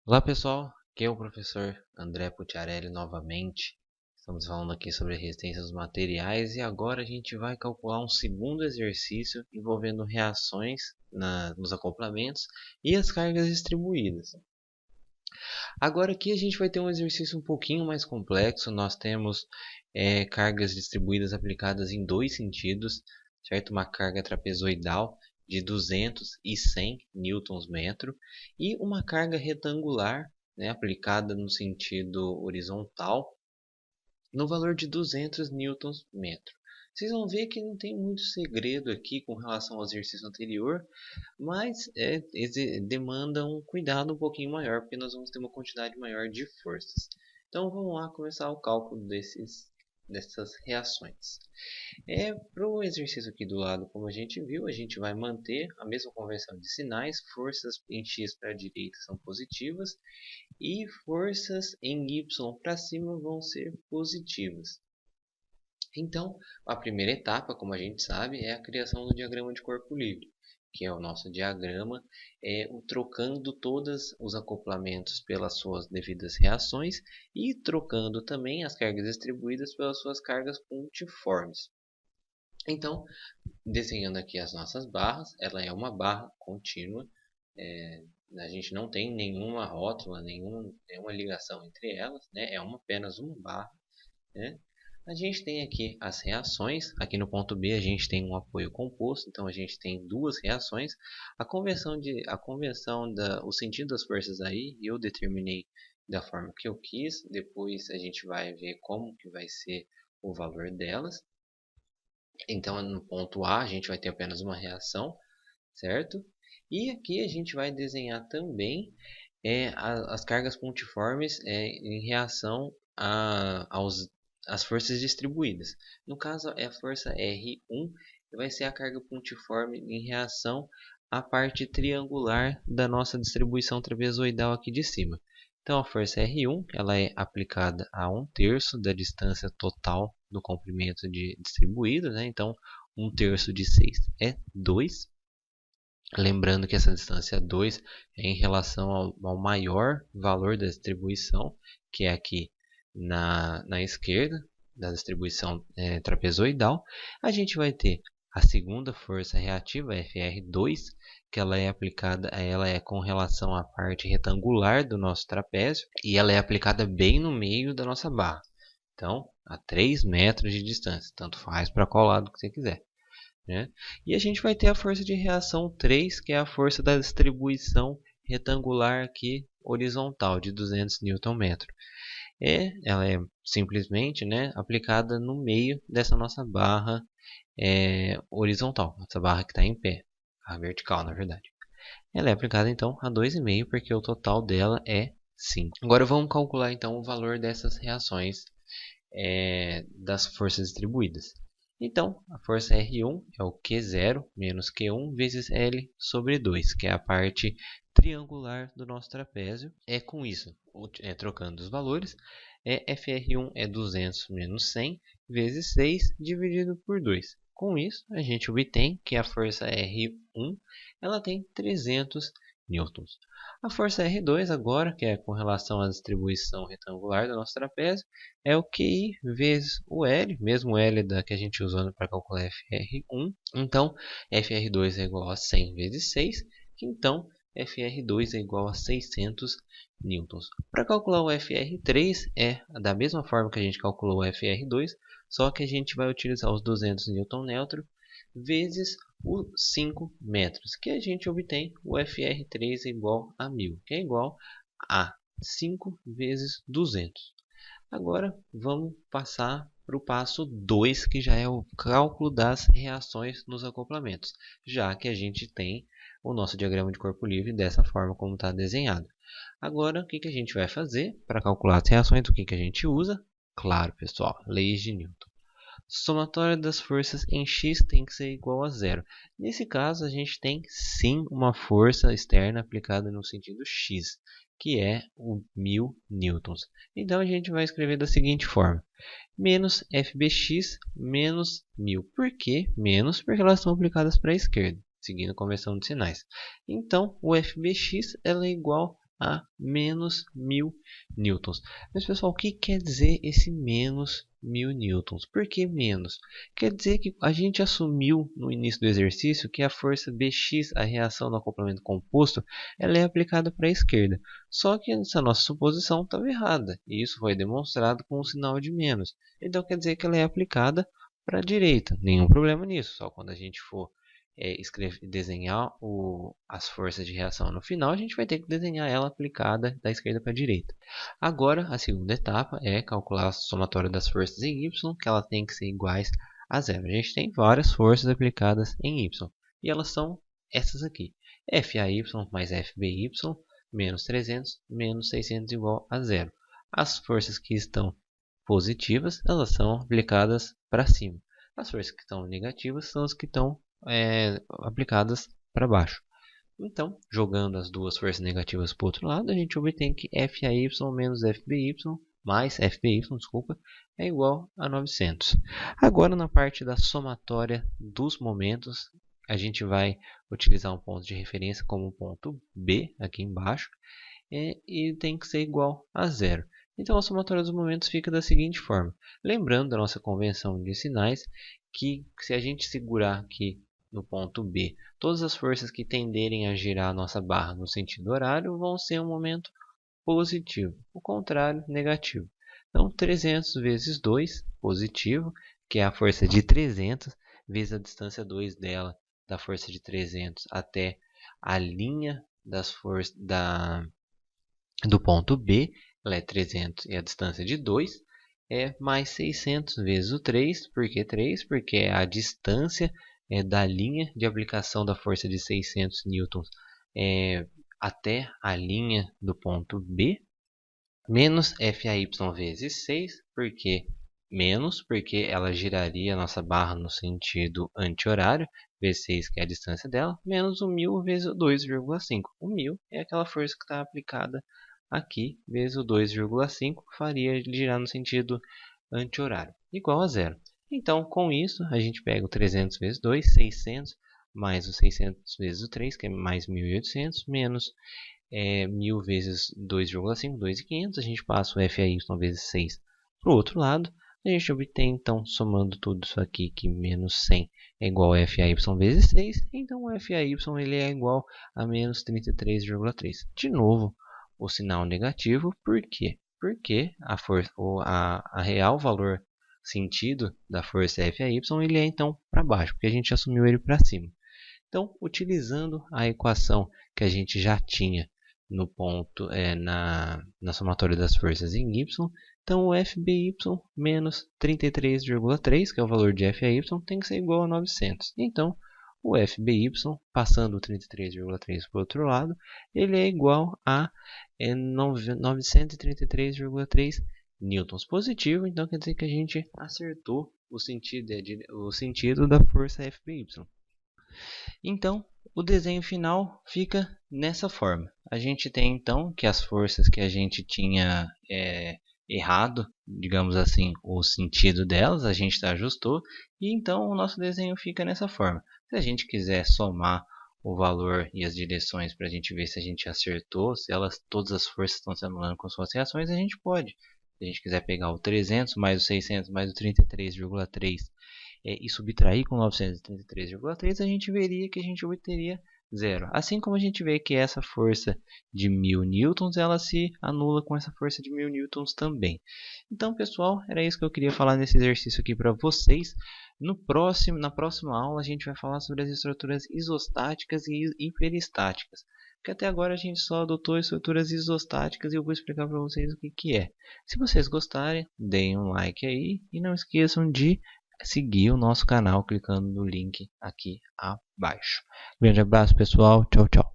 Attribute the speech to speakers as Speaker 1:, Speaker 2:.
Speaker 1: Olá pessoal, aqui é o professor André Pucciarelli novamente. Estamos falando aqui sobre a resistência dos materiais e agora a gente vai calcular um segundo exercício envolvendo reações nos acoplamentos e as cargas distribuídas. Agora aqui a gente vai ter um exercício um pouquinho mais complexo. Nós temos cargas distribuídas aplicadas em dois sentidos, certo? Uma carga trapezoidal de 200 e 100 newtons-metro e uma carga retangular, né, aplicada no sentido horizontal no valor de 200 newtons-metro. Vocês vão ver que não tem muito segredo aqui com relação ao exercício anterior, mas demanda um cuidado um pouquinho maior, porque nós vamos ter uma quantidade maior de forças. Então vamos lá começar o cálculo dessas reações. Para o exercício aqui do lado, como a gente viu, a gente vai manter a mesma convenção de sinais. Forças em x para a direita são positivas e forças em y para cima vão ser positivas. Então, a primeira etapa, como a gente sabe, é a criação do diagrama de corpo livre, que é o nosso diagrama, trocando todos os acoplamentos pelas suas devidas reações e trocando também as cargas distribuídas pelas suas cargas pontiformes. Então, desenhando aqui as nossas barras, ela é uma barra contínua, a gente não tem nenhuma rótula, nenhuma ligação entre elas, né? É apenas uma barra, né? A gente tem aqui as reações. Aqui no ponto B a gente tem um apoio composto, então a gente tem duas reações. O sentido das forças aí eu determinei da forma que eu quis. Depois a gente vai ver como que vai ser o valor delas. Então no ponto A a gente vai ter apenas uma reação, certo? E aqui a gente vai desenhar também as cargas pontiformes em reação às forças distribuídas. No caso, a força R1 vai ser a carga pontiforme em reação à parte triangular da nossa distribuição trapezoidal aqui de cima. Então, a força R1 ela é aplicada a 1/3 da distância total do comprimento distribuído, né? Então, 1/3 de 6 é 2. Lembrando que essa distância 2 é em relação ao maior valor da distribuição, que é aqui na esquerda, da distribuição trapezoidal. A gente vai ter a segunda força reativa, FR2, que ela é aplicada, ela é com relação à parte retangular do nosso trapézio, e ela é aplicada bem no meio da nossa barra. Então, a 3 metros de distância, tanto faz para qual lado que você quiser. Né? E a gente vai ter a força de reação 3, que é a força da distribuição retangular aqui horizontal de 200 Nm. Ela é simplesmente, né, aplicada no meio dessa nossa barra horizontal, essa barra que está em pé, a vertical na verdade. Ela é aplicada então a 2,5 porque o total dela é 5. Agora vamos calcular então o valor dessas reações das forças distribuídas. Então, a força R1 é o Q0 menos Q1 vezes L sobre 2, que é a parte triangular do nosso trapézio. Com isso, trocando os valores, FR1 é 200 menos 100 vezes 6 dividido por 2. Com isso, a gente obtém que a força R1 ela tem 300 newtons. A força R2 agora, que é com relação à distribuição retangular do nosso trapézio, é o QI vezes o L, mesmo L que a gente usou para calcular FR1. Então, FR2 é igual a 100 vezes 6, que então FR2 é igual a 600 newtons. Para calcular o FR3 é da mesma forma que a gente calculou o FR2, só que a gente vai utilizar os 200 Nm vezes os 5 metros, que a gente obtém o FR3 igual a 1000, que é igual a 5 vezes 200. Agora vamos passar para o passo 2, que já é o cálculo das reações nos acoplamentos, já que a gente tem o nosso diagrama de corpo livre dessa forma como está desenhado. Agora, o que a gente vai fazer para calcular as reações? O que a gente usa? Claro, pessoal, leis de Newton. Somatória das forças em x tem que ser igual a zero. Nesse caso, a gente tem sim uma força externa aplicada no sentido x, que é o 1000 newtons. Então, a gente vai escrever da seguinte forma: menos FBx menos 1000. Por que menos? Porque elas são aplicadas para a esquerda, seguindo a convenção de sinais. Então, o FBx ela é igual a menos 1000 newtons. Mas pessoal, o que quer dizer esse menos 1000 newtons? Por que menos? Quer dizer que a gente assumiu no início do exercício que a força Bx, a reação do acoplamento composto, ela é aplicada para a esquerda. Só que essa nossa suposição estava errada, e isso foi demonstrado com o sinal de menos. Então quer dizer que ela é aplicada para a direita. Nenhum problema nisso, só quando a gente for desenhar as forças de reação no final, a gente vai ter que desenhar ela aplicada da esquerda para a direita. Agora, a segunda etapa é calcular a somatória das forças em y, que ela tem que ser iguais a zero. A gente tem várias forças aplicadas em y, e elas são essas aqui. FAY mais FBY menos 300 menos 600 igual a zero. As forças que estão positivas, elas são aplicadas para cima. As forças que estão negativas são as que estão aplicadas para baixo. Então, jogando as duas forças negativas para o outro lado, a gente obtém que FAY menos FBY mais FBY, desculpa, é igual a 900. Agora, na parte da somatória dos momentos, a gente vai utilizar um ponto de referência como o ponto B, aqui embaixo, e tem que ser igual a zero. Então, a somatória dos momentos fica da seguinte forma. Lembrando da nossa convenção de sinais, que se a gente segurar aqui no ponto B, todas as forças que tenderem a girar a nossa barra no sentido horário vão ser um momento positivo, o contrário, negativo. Então, 300 vezes 2, positivo, que é a força de 300, vezes a distância 2 dela, da força de 300 até a linha das forças do ponto B, ela é 300 e a distância de 2, mais 600 vezes o 3, por que 3? Porque é a distância da linha de aplicação da força de 600 newtons até a linha do ponto B, menos FAY vezes 6, porque ela giraria a nossa barra no sentido anti-horário, vezes 6, que é a distância dela, menos o 1000 vezes o 2,5. O 1000 é aquela força que está aplicada aqui, vezes o 2,5, faria girar no sentido anti-horário, igual a zero. Então, com isso, a gente pega o 300 vezes 2, 600, mais o 600 vezes o 3, que é mais 1.800, menos 1000 vezes 2,5, 2.500. A gente passa o FAY vezes 6 para o outro lado. A gente obtém, então, somando tudo isso aqui, que menos 100 é igual a FAY vezes 6. Então, o FAY ele é igual a menos 33,3. De novo, o sinal negativo. Por quê? Porque a real valor sentido da força FAY ele é então para baixo, porque a gente assumiu ele para cima. Então, utilizando a equação que a gente já tinha no ponto na somatória das forças em y, então o FBY menos 33,3, que é o valor de FAY, tem que ser igual a 900. Então, o FBY, passando o 33,3 para o outro lado, ele é igual a 933,3 newtons positivo. Então, quer dizer que a gente acertou o sentido da força FBY. Então, o desenho final fica nessa forma. A gente tem então que as forças que a gente tinha errado, digamos assim, o sentido delas, a gente ajustou, e então o nosso desenho fica nessa forma. Se a gente quiser somar o valor e as direções para a gente ver se a gente acertou, se todas as forças estão se anulando com suas reações, a gente pode. Se a gente quiser pegar o 300 mais o 600 mais o 33,3 e subtrair com 933,3, a gente veria que a gente obteria zero. Assim como a gente vê que essa força de 1000 newtons, ela se anula com essa força de 1000 newtons também. Então, pessoal, era isso que eu queria falar nesse exercício aqui para vocês. Na próxima aula, a gente vai falar sobre as estruturas isostáticas e hiperestáticas. Porque até agora a gente só adotou estruturas isostáticas e eu vou explicar para vocês o que é. Se vocês gostarem, deem um like aí e não esqueçam de seguir o nosso canal clicando no link aqui abaixo. Grande abraço, pessoal. Tchau, tchau.